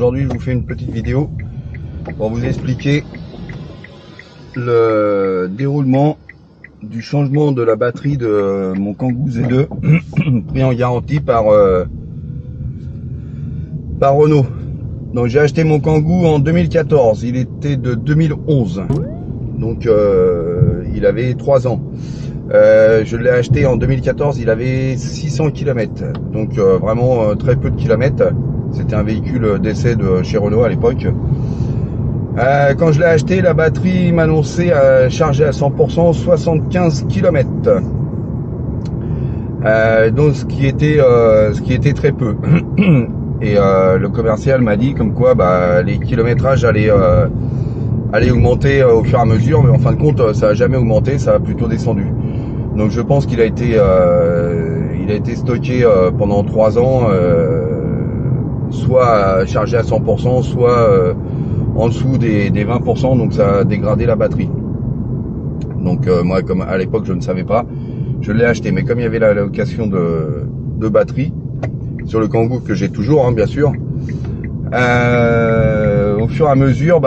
aujourd'hui je vous fais une petite vidéo pour vous expliquer le déroulement du changement de la batterie de mon Kangoo Z2 pris en garantie par Renault. Donc j'ai acheté mon Kangoo en 2014, il était de 2011, donc il avait 3 ans. Je l'ai acheté en 2014, il avait 600 km, donc vraiment très peu de kilomètres. C'était un véhicule d'essai de chez Renault à l'époque. Quand je l'ai acheté, la batterie m'annonçait charger à 100% 75 km. Donc ce qui était très peu. Et le commercial m'a dit comme quoi les kilométrages allaient augmenter au fur et à mesure, mais en fin de compte ça n'a jamais augmenté, ça a plutôt descendu. Donc je pense qu'il a été stocké pendant 3 ans, soit chargé à 100%, soit en dessous des 20%, donc ça a dégradé la batterie. Donc moi, comme à l'époque je ne savais pas, je l'ai acheté, mais comme il y avait la location de batterie sur le Kangoo que j'ai toujours, bien sûr, au fur et à mesure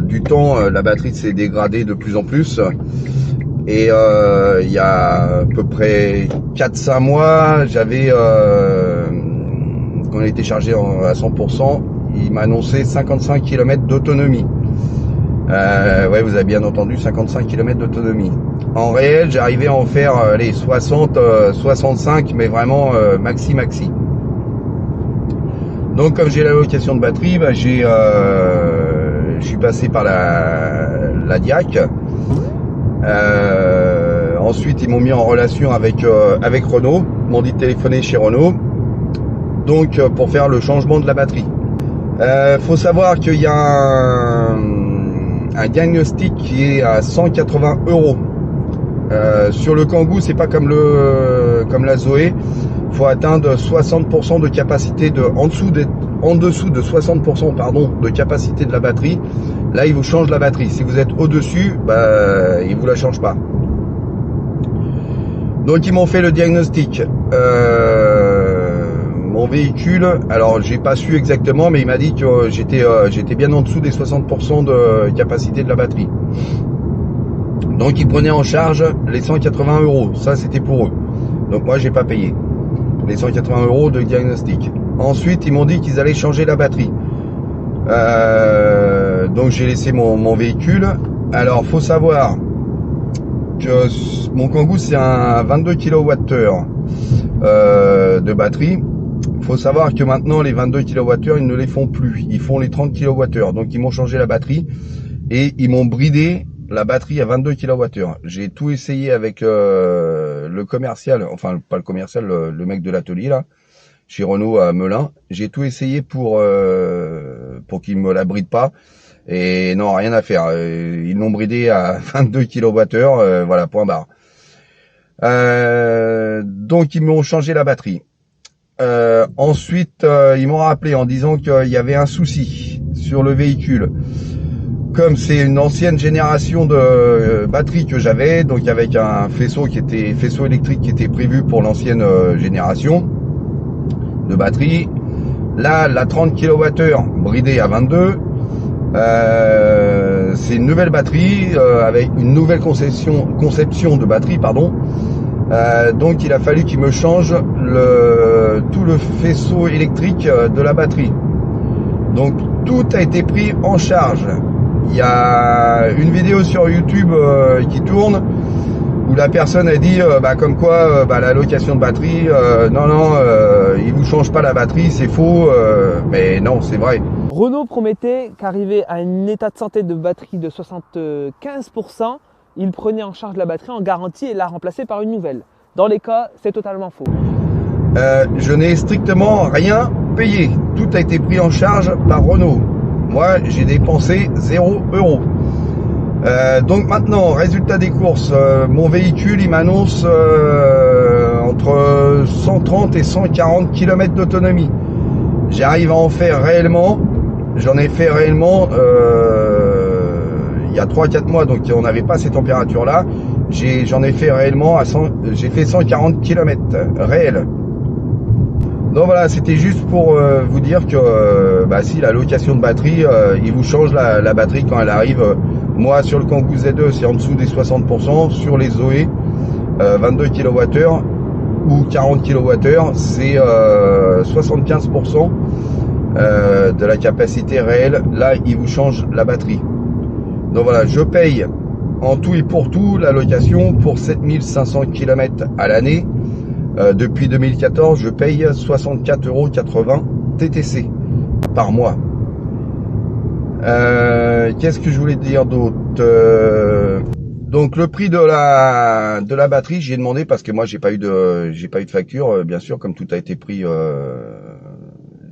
du temps, la batterie s'est dégradée de plus en plus. Et il y a à peu près 4-5 mois, quand on était chargé à 100%, il m'a annoncé 55 km d'autonomie. Ouais, vous avez bien entendu, 55 km d'autonomie. En réel, j'arrivais à en faire 60, 65, mais vraiment maxi. Donc comme j'ai la location de batterie, je suis passé par la DIAC. Ensuite ils m'ont mis en relation avec Renault, m'ont dit de téléphoner chez Renault, donc pour faire le changement de la batterie. Faut savoir qu'il y a un diagnostic qui est à 180 €. Sur le Kangoo, c'est pas comme la Zoé, faut atteindre 60% de capacité en dessous de 60% de capacité de la batterie. Là il vous change la batterie. Si vous êtes au-dessus, il vous la change pas. Donc ils m'ont fait le diagnostic. Mon véhicule, alors j'ai pas su exactement, mais il m'a dit que j'étais bien en dessous des 60% de capacité de la batterie. Donc ils prenaient en charge les 180 €. Ça c'était pour eux. Donc moi j'ai pas payé les 180 € de diagnostic. Ensuite ils m'ont dit qu'ils allaient changer la batterie. Donc j'ai laissé mon véhicule. Alors faut savoir que mon Kangoo c'est un 22 kWh de batterie. Faut savoir que maintenant les 22 kWh ils ne les font plus, ils font les 30 kWh. Donc ils m'ont changé la batterie et ils m'ont bridé la batterie à 22 kWh. J'ai tout essayé avec le commercial, enfin pas le commercial, le mec de l'atelier là, chez Renault à Melun. J'ai tout essayé pour qu'il me la bride pas. Et non, rien à faire. Ils l'ont bridé à 22 kWh, voilà, point barre. Donc ils m'ont changé la batterie. Ensuite, ils m'ont rappelé en disant qu'il y avait un souci sur le véhicule. Comme c'est une ancienne génération de batterie que j'avais, donc avec un faisceau électrique qui était prévu pour l'ancienne génération de batterie. Là, la 30 kWh bridée à 22, c'est une nouvelle batterie avec une nouvelle conception de batterie, pardon. Donc il a fallu qu'il me change tout le faisceau électrique de la batterie. Donc tout a été pris en charge. Il y a une vidéo sur YouTube qui tourne où la personne a dit comme quoi la location de batterie, il vous change pas la batterie, c'est faux, mais non, c'est vrai. Renault promettait qu'arrivé à un état de santé de batterie de 75%, il prenait en charge la batterie en garantie et la remplaçait par une nouvelle. Dans les cas, c'est totalement faux. Je n'ai strictement rien payé. Tout a été pris en charge par Renault. Moi, j'ai dépensé 0 €. Donc maintenant, résultat des courses, mon véhicule, il m'annonce entre 130 et 140 km d'autonomie. J'arrive à en faire réellement. J'en ai fait réellement il y a 3-4 mois, donc on n'avait pas ces températures-là. J'en ai fait réellement j'ai fait 140 km réel. Donc voilà, c'était juste pour vous dire que si la location de batterie, il vous change la batterie quand elle arrive. Moi sur le Kangoo Z2 c'est en dessous des 60%, sur les Zoé 22 kWh ou 40 kWh c'est 75% de la capacité réelle. Là il vous change la batterie. Donc voilà, je paye en tout et pour tout la location pour 7500 km à l'année. Depuis 2014, je paye 64,80 € TTC par mois. Qu'est-ce que je voulais dire d'autre? Donc le prix de la batterie, j'ai demandé parce que moi j'ai pas eu de facture, bien sûr, comme tout a été pris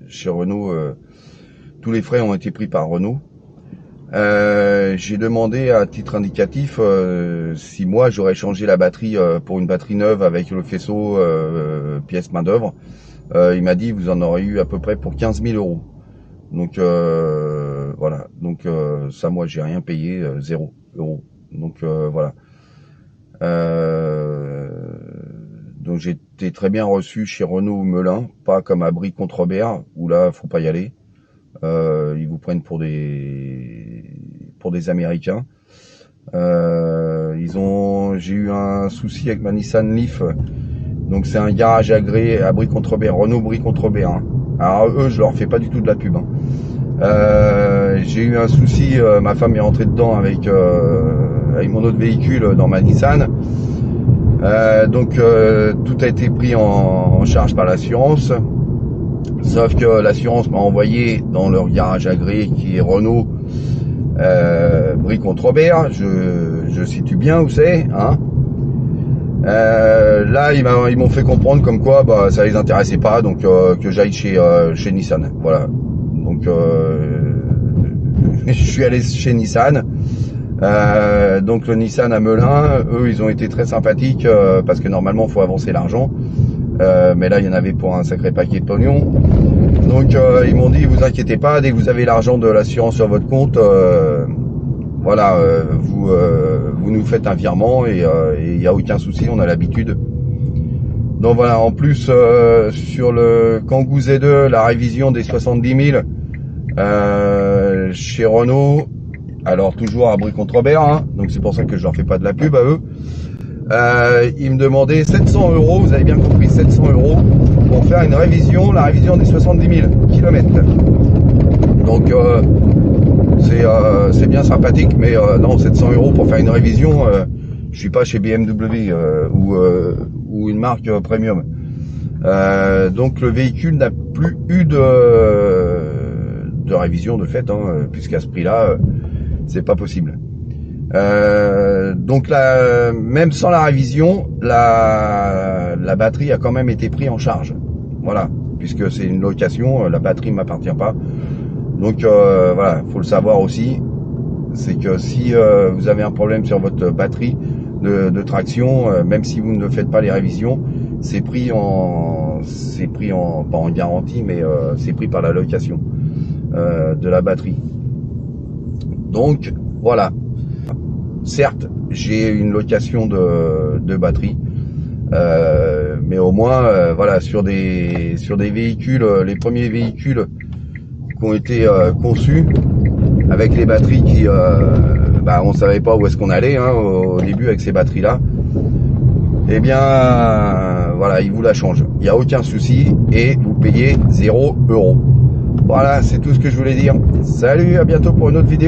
chez Renault, tous les frais ont été pris par Renault. J'ai demandé à titre indicatif si moi j'aurais changé la batterie pour une batterie neuve avec le faisceau pièce main d'œuvre. Il m'a dit vous en aurez eu à peu près pour 15 000 €. Donc voilà, donc ça moi j'ai rien payé, 0 €. Donc voilà. Donc j'ai été très bien reçu chez Renault Melun, pas comme à Brie-Contrebert où là faut pas y aller. Ils vous prennent pour des Américains. J'ai eu un souci avec ma Nissan Leaf. Donc c'est un garage agréé à Brie-Contrebert, Renault Brie-Contrebert. Hein. Alors eux, je leur fais pas du tout de la pub. Hein. J'ai eu un souci, ma femme est rentrée dedans avec mon autre véhicule dans ma Nissan. Donc tout a été pris en charge par l'assurance. Sauf que l'assurance m'a envoyé dans leur garage agréé qui est Renault Brie-Contrebert. Je situe bien où c'est. Hein. Là, ils m'ont fait comprendre comme quoi ça les intéressait pas, donc que j'aille chez Nissan. Voilà. Donc je suis allé chez Nissan. Donc le Nissan à Melun, eux, ils ont été très sympathiques parce que normalement, il faut avancer l'argent. Mais là il y en avait pour un sacré paquet de pognon. Donc ils m'ont dit vous inquiétez pas, dès que vous avez l'argent de l'assurance sur votre compte, voilà, vous nous faites un virement et il n'y a aucun souci, on a l'habitude. Donc voilà, en plus sur le Kangoo Z2, la révision des 70 000 chez Renault, alors toujours à Brie-Contrebert, hein, donc c'est pour ça que je leur fais pas de la pub à eux. Il me demandait 700 €, vous avez bien compris, 700 € pour faire une révision, la révision des 70 000 km. Donc c'est bien sympathique, mais non, 700 € pour faire une révision, je suis pas chez BMW ou une marque premium. Donc le véhicule n'a plus eu de révision de fait, hein, puisqu'à ce prix-là, c'est pas possible. Donc là, même sans la révision, la batterie a quand même été prise en charge. Voilà, puisque c'est une location, la batterie ne m'appartient pas. Donc voilà, faut le savoir aussi, c'est que si vous avez un problème sur votre batterie de traction, même si vous ne faites pas les révisions, c'est pris en pas en garantie, mais c'est pris par la location de la batterie. Donc voilà. Certes, j'ai une location de batterie, mais au moins, voilà, sur des véhicules, les premiers véhicules qui ont été conçus avec les batteries qui, on savait pas où est-ce qu'on allait hein, au début avec ces batteries-là. Eh bien, voilà, ils vous la changent. Il n'y a aucun souci et vous payez 0 €. Voilà, c'est tout ce que je voulais dire. Salut, à bientôt pour une autre vidéo.